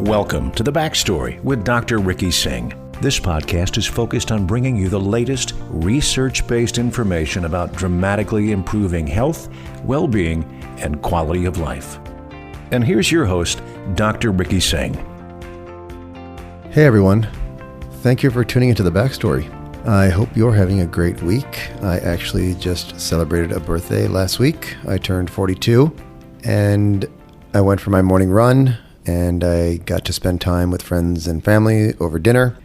Welcome to The Backstory with Dr. Ricky Singh. This podcast is focused on bringing you the latest research-based information about dramatically improving health, well-being, and quality of life. And here's your host, Dr. Ricky Singh. Hey everyone, thank you for tuning into The Backstory. I hope you're having a great week. I actually just celebrated a birthday last week. I turned 42 and I went for my morning run and I got to spend time with friends and family over dinner.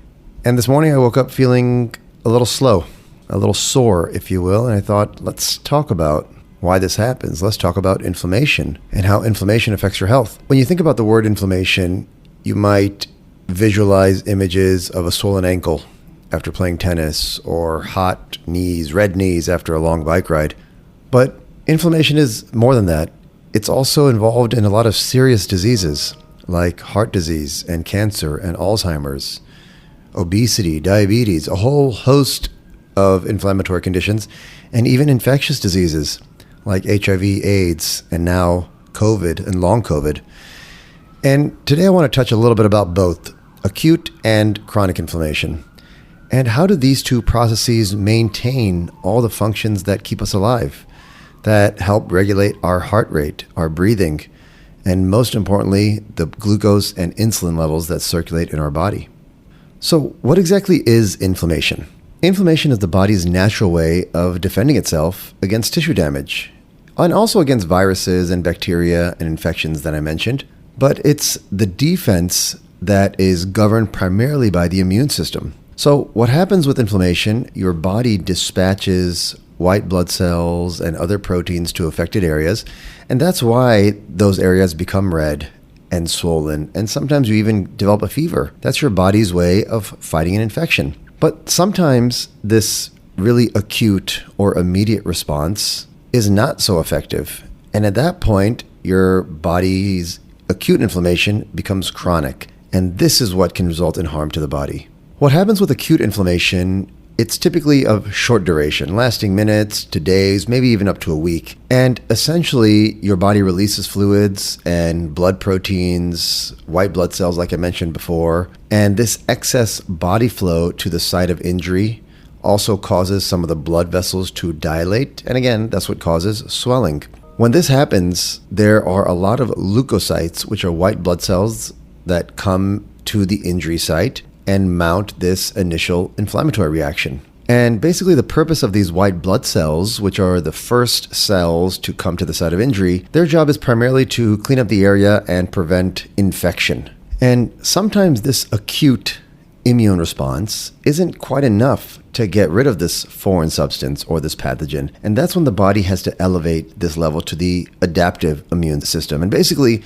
And this morning I woke up feeling a little slow, a little sore, if you will. And I thought, let's talk about why this happens. Let's talk about inflammation and how inflammation affects your health. When you think about the word inflammation, you might visualize images of a swollen ankle after playing tennis or hot knees, red knees after a long bike ride. But inflammation is more than that. It's also involved in a lot of serious diseases like heart disease and cancer and Alzheimer's, obesity, diabetes, a whole host of inflammatory conditions, and even infectious diseases like HIV, AIDS, and now COVID and long COVID. And today I want to touch a little bit about both acute and chronic inflammation. And how do these two processes maintain all the functions that keep us alive, that help regulate our heart rate, our breathing, and most importantly, the glucose and insulin levels that circulate in our body? So what exactly is inflammation? Inflammation is the body's natural way of defending itself against tissue damage, and also against viruses and bacteria and infections that I mentioned. But it's the defense that is governed primarily by the immune system. So what happens with inflammation? Your body dispatches white blood cells and other proteins to affected areas, and that's why those areas become red and swollen, and sometimes you even develop a fever. That's your body's way of fighting an infection. But sometimes this really acute or immediate response is not so effective, and at that point, your body's acute inflammation becomes chronic, and this is what can result in harm to the body. What happens with acute inflammation, it's typically of short duration, lasting minutes to days, maybe even up to a week. And essentially, your body releases fluids and blood proteins, white blood cells, like I mentioned before. And this excess body flow to the site of injury also causes some of the blood vessels to dilate. And again, that's what causes swelling. When this happens, there are a lot of leukocytes, which are white blood cells that come to the injury site and mount this initial inflammatory reaction. And basically the purpose of these white blood cells, which are the first cells to come to the site of injury, their job is primarily to clean up the area and prevent infection. And sometimes this acute immune response isn't quite enough to get rid of this foreign substance or this pathogen. And that's when the body has to elevate this level to the adaptive immune system. And basically,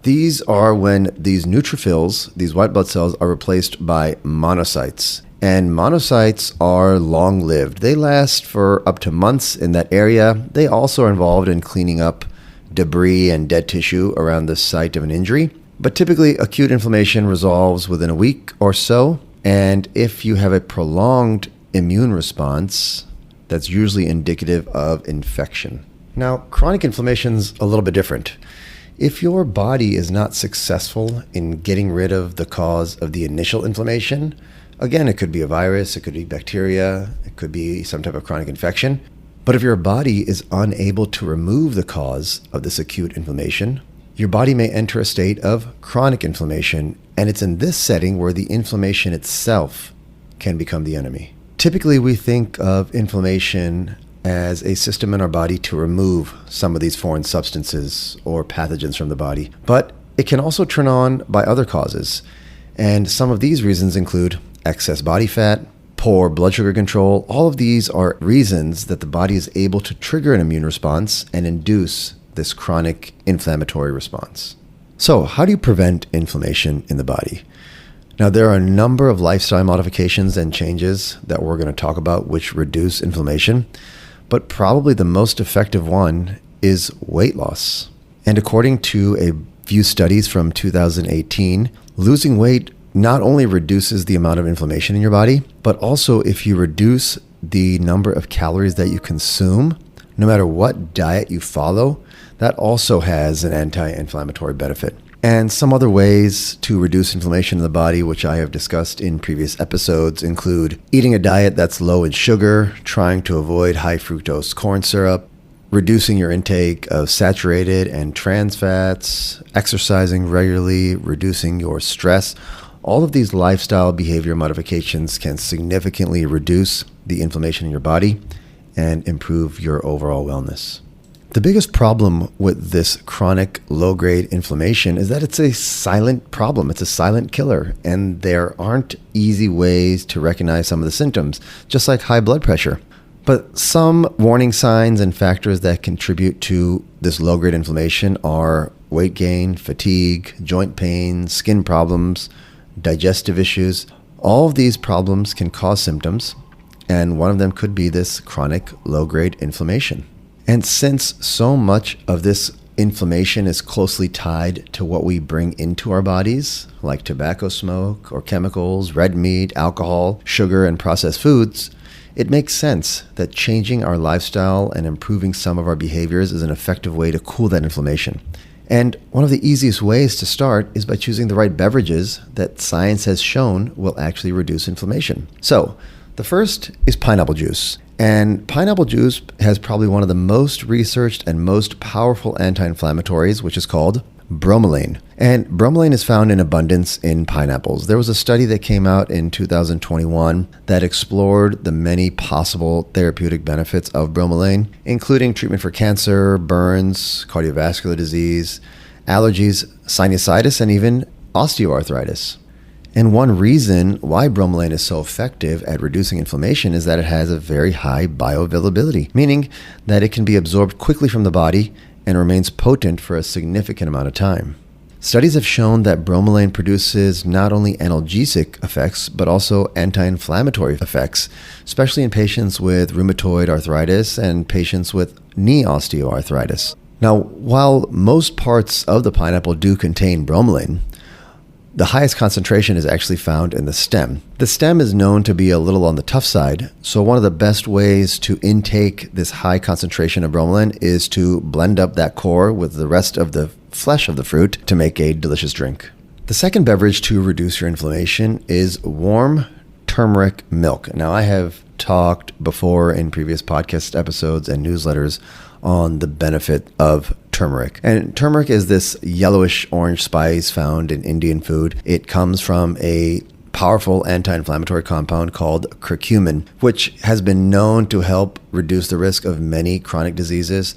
these are when these neutrophils, these white blood cells, are replaced by monocytes. And monocytes are long-lived. They last for up to months in that area. They also are involved in cleaning up debris and dead tissue around the site of an injury. But typically, acute inflammation resolves within a week or so. And if you have a prolonged immune response, that's usually indicative of infection. Now, chronic inflammation's a little bit different. If your body is not successful in getting rid of the cause of the initial inflammation, again, it could be a virus, it could be bacteria, it could be some type of chronic infection. But if your body is unable to remove the cause of this acute inflammation, your body may enter a state of chronic inflammation, and it's in this setting where the inflammation itself can become the enemy. Typically, we think of inflammation as a system in our body to remove some of these foreign substances or pathogens from the body. But it can also turn on by other causes. And some of these reasons include excess body fat, poor blood sugar control. All of these are reasons that the body is able to trigger an immune response and induce this chronic inflammatory response. So how do you prevent inflammation in the body? Now, there are a number of lifestyle modifications and changes that we're going to talk about which reduce inflammation. But probably the most effective one is weight loss. And according to a few studies from 2018, losing weight not only reduces the amount of inflammation in your body, but also if you reduce the number of calories that you consume, no matter what diet you follow, that also has an anti-inflammatory benefit. And some other ways to reduce inflammation in the body, which I have discussed in previous episodes, include eating a diet that's low in sugar, trying to avoid high fructose corn syrup, reducing your intake of saturated and trans fats, exercising regularly, reducing your stress. All of these lifestyle behavior modifications can significantly reduce the inflammation in your body and improve your overall wellness. The biggest problem with this chronic low-grade inflammation is that it's a silent problem. It's a silent killer, and there aren't easy ways to recognize some of the symptoms, just like high blood pressure. But some warning signs and factors that contribute to this low-grade inflammation are weight gain, fatigue, joint pain, skin problems, digestive issues. All of these problems can cause symptoms, and one of them could be this chronic low-grade inflammation. And since so much of this inflammation is closely tied to what we bring into our bodies, like tobacco smoke or chemicals, red meat, alcohol, sugar, and processed foods, it makes sense that changing our lifestyle and improving some of our behaviors is an effective way to cool that inflammation. And one of the easiest ways to start is by choosing the right beverages that science has shown will actually reduce inflammation. So, the first is pineapple juice. And pineapple juice has probably one of the most researched and most powerful anti-inflammatories, which is called bromelain. And bromelain is found in abundance in pineapples. There was a study that came out in 2021 that explored the many possible therapeutic benefits of bromelain, including treatment for cancer, burns, cardiovascular disease, allergies, sinusitis, and even osteoarthritis. And one reason why bromelain is so effective at reducing inflammation is that it has a very high bioavailability, meaning that it can be absorbed quickly from the body and remains potent for a significant amount of time. Studies have shown that bromelain produces not only analgesic effects, but also anti-inflammatory effects, especially in patients with rheumatoid arthritis and patients with knee osteoarthritis. Now, while most parts of the pineapple do contain bromelain, the highest concentration is actually found in the stem. The stem is known to be a little on the tough side, so one of the best ways to intake this high concentration of bromelain is to blend up that core with the rest of the flesh of the fruit to make a delicious drink. The second beverage to reduce your inflammation is warm turmeric milk. Now, I have talked before in previous podcast episodes and newsletters on the benefit of turmeric. And turmeric is this yellowish orange spice found in Indian food. It comes from a powerful anti-inflammatory compound called curcumin, which has been known to help reduce the risk of many chronic diseases,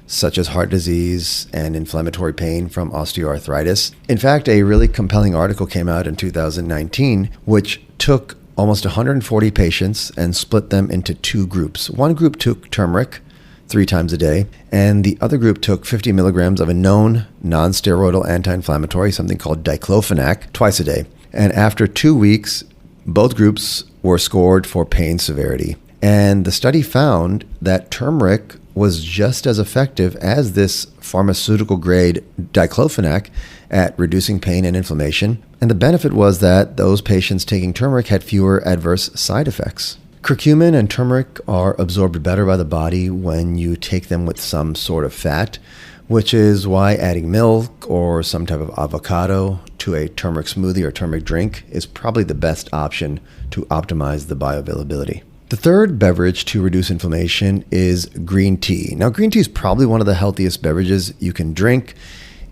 such as heart disease and inflammatory pain from osteoarthritis. In fact, a really compelling article came out in 2019, which took almost 140 patients and split them into two groups. One group took turmeric 3 times a day, and the other group took 50 milligrams of a known non-steroidal anti-inflammatory, something called diclofenac, twice a day. And after 2 weeks, both groups were scored for pain severity. And the study found that turmeric was just as effective as this pharmaceutical-grade diclofenac at reducing pain and inflammation. And the benefit was that those patients taking turmeric had fewer adverse side effects. Curcumin and turmeric are absorbed better by the body when you take them with some sort of fat, which is why adding milk or some type of avocado to a turmeric smoothie or turmeric drink is probably the best option to optimize the bioavailability. The third beverage to reduce inflammation is green tea. Now, green tea is probably one of the healthiest beverages you can drink.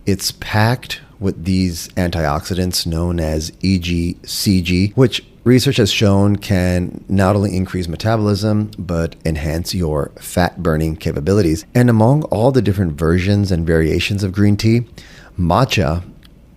It's packed with these antioxidants known as EGCG, which research has shown can not only increase metabolism, but enhance your fat burning capabilities. And among all the different versions and variations of green tea, matcha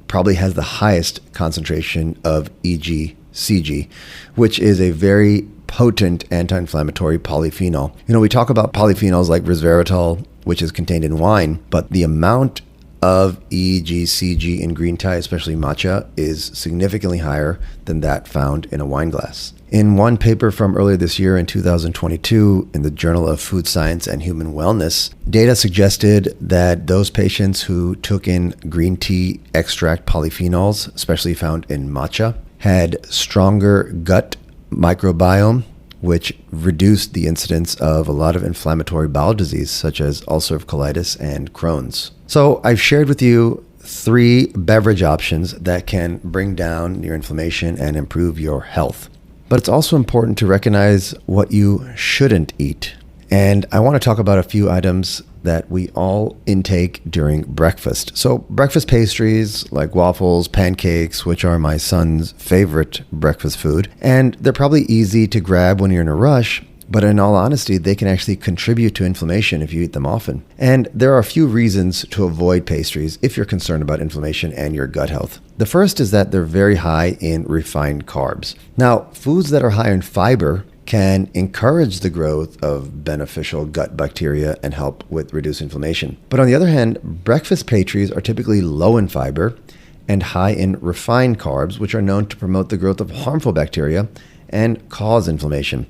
probably has the highest concentration of EGCG, which is a very potent anti-inflammatory polyphenol. We talk about polyphenols like resveratrol, which is contained in wine, but the amount of EGCG in green tea, especially matcha, is significantly higher than that found in a wine glass. In one paper from earlier this year in 2022 in the Journal of Food Science and Human Wellness, data suggested that those patients who took in green tea extract polyphenols, especially found in matcha, had stronger gut microbiome, which reduced the incidence of a lot of inflammatory bowel disease, such as ulcerative colitis and Crohn's. So I've shared with you 3 beverage options that can bring down your inflammation and improve your health. But it's also important to recognize what you shouldn't eat. And I want to talk about a few items that we all intake during breakfast. So breakfast pastries like waffles, pancakes, which are my son's favorite breakfast food, and they're probably easy to grab when you're in a rush, but in all honesty, they can actually contribute to inflammation if you eat them often. And there are a few reasons to avoid pastries if you're concerned about inflammation and your gut health. The first is that they're very high in refined carbs. Now, foods that are high in fiber can encourage the growth of beneficial gut bacteria and help with reduced inflammation. But on the other hand, breakfast pastries are typically low in fiber and high in refined carbs, which are known to promote the growth of harmful bacteria and cause inflammation.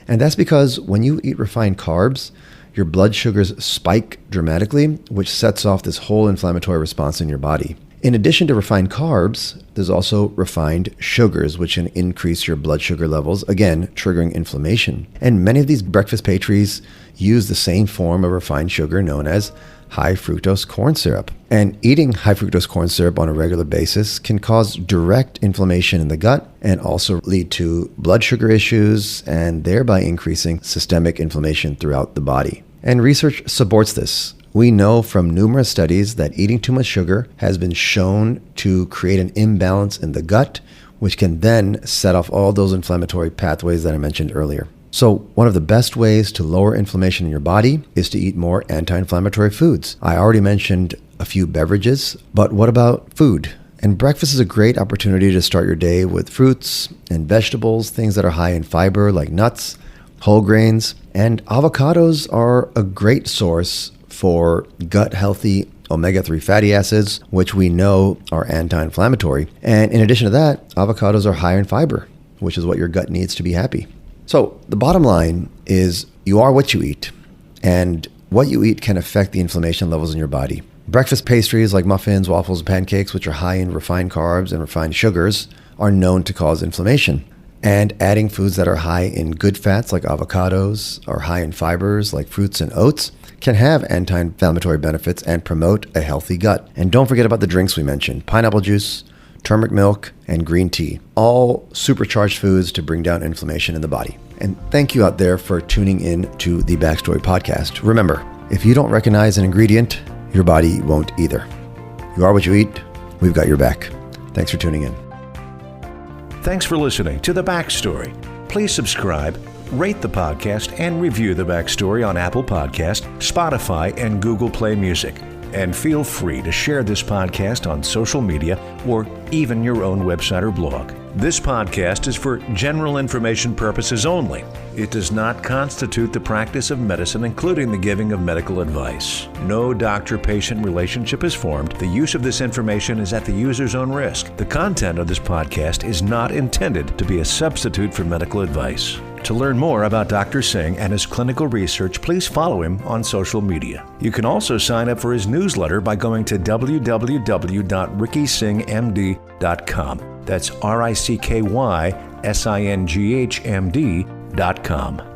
And that's because when you eat refined carbs, your blood sugars spike dramatically, which sets off this whole inflammatory response in your body. In addition to refined carbs, there's also refined sugars, which can increase your blood sugar levels, again, triggering inflammation. And many of these breakfast pastries use the same form of refined sugar known as high fructose corn syrup. And eating high fructose corn syrup on a regular basis can cause direct inflammation in the gut and also lead to blood sugar issues and thereby increasing systemic inflammation throughout the body. And research supports this. We know from numerous studies that eating too much sugar has been shown to create an imbalance in the gut, which can then set off all those inflammatory pathways that I mentioned earlier. So one of the best ways to lower inflammation in your body is to eat more anti-inflammatory foods. I already mentioned a few beverages, but what about food? And breakfast is a great opportunity to start your day with fruits and vegetables, things that are high in fiber like nuts, whole grains, and avocados are a great source for gut-healthy omega-3 fatty acids, which we know are anti-inflammatory. And in addition to that, avocados are high in fiber, which is what your gut needs to be happy. So the bottom line is you are what you eat, and what you eat can affect the inflammation levels in your body. Breakfast pastries like muffins, waffles, and pancakes, which are high in refined carbs and refined sugars, are known to cause inflammation. And adding foods that are high in good fats like avocados or high in fibers like fruits and oats can have anti-inflammatory benefits and promote a healthy gut. And don't forget about the drinks we mentioned: pineapple juice, turmeric milk, and green tea. All supercharged foods to bring down inflammation in the body. And thank you out there for tuning in to the Backstory podcast. Remember, if you don't recognize an ingredient, your body won't either. You are what you eat. We've got your back. Thanks for tuning in. Thanks for listening to The Backstory. Please subscribe, rate the podcast, and review The Backstory on Apple Podcast, Spotify, and Google Play Music. And feel free to share this podcast on social media or even your own website or blog. This podcast is for general information purposes only. It does not constitute the practice of medicine, including the giving of medical advice. No doctor-patient relationship is formed. The use of this information is at the user's own risk. The content of this podcast is not intended to be a substitute for medical advice. To learn more about Dr. Singh and his clinical research, please follow him on social media. You can also sign up for his newsletter by going to www.rickysinghmd.com. That's RICKYSINGHMD.com.